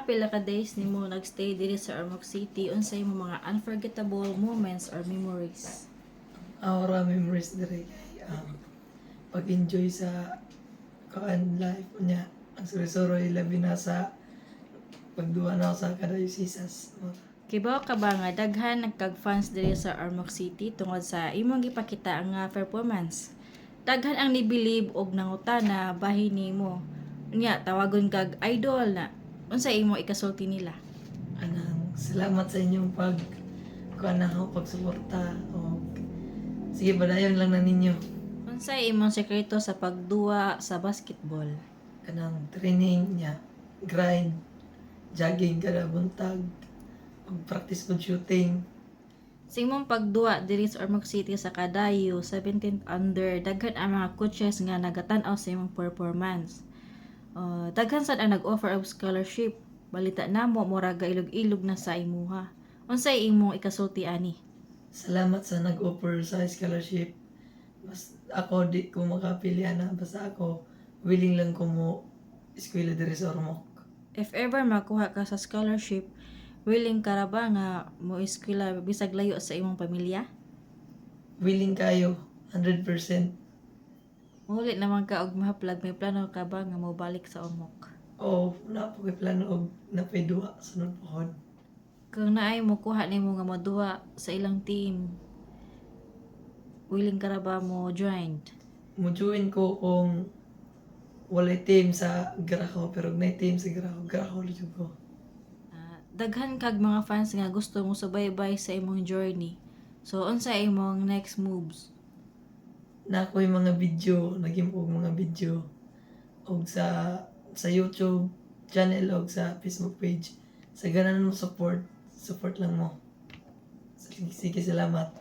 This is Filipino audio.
pila ka days nimo nagstay diri sa Ormoc City, unsay mo mga unforgettable moments or memories? Aura memories dire pag-enjoy sa kaan life niya. Ang surisuro ilabi na sa pagduwa na ako sa kadayusisas. Kibaw ka ba nga daghan nagkag-fans diri sa Ormoc City tungod sa imong gipakita nga performance? Daghan ang nibilib og nangutana bahin nimo. Unya tawagon kag idol na. Unsay imong ikasulti nila? Anang salamat sa inyong kuan na ako pagsuporta o sige badayon lang na ninyo. Unsay imong sekreto sa pagduwa sa basketball? Kanang training niya, grind, jogging kada buntag, practice pag shooting. Sa imong pagduwa diri sa Ormoc City sa Kadayo 17th under, daghan ang mga coaches nga nagatan-aw sa imong performance. Daghan sad ang nag-offer of scholarship. Balita namo murag ilog-ilog na sa imuha. Unsay imong ikasulti ani? Salamat sa nag-offer sa scholarship. Mas ako di ko makapili na basta ako willing lang ko mo eskwela diri sa Ormoc. If ever makuha ka sa scholarship, willing ka ra ba nga mo eskwela bisag layo sa imong pamilya? Willing kayo 100%. Muli naman ka og mahaplag, may plano ka ba nga mo balik sa Ormoc? O na po kay plano og napayduha sunod pohon. Kung naay mo kuha nimo nga moduha sa ilang team, willing ka ra ba mo join? Mo join ko kung walay team sa Graho pero may team sa Graho lyud ko. Daghan kag mga fans nga gusto mo subaybay sa imong journey. So unsa imong next moves? Na ako yung mga video, naging og mga video og sa YouTube channel og sa Facebook page. Sa ganan mo support lang mo. Sige, salamat.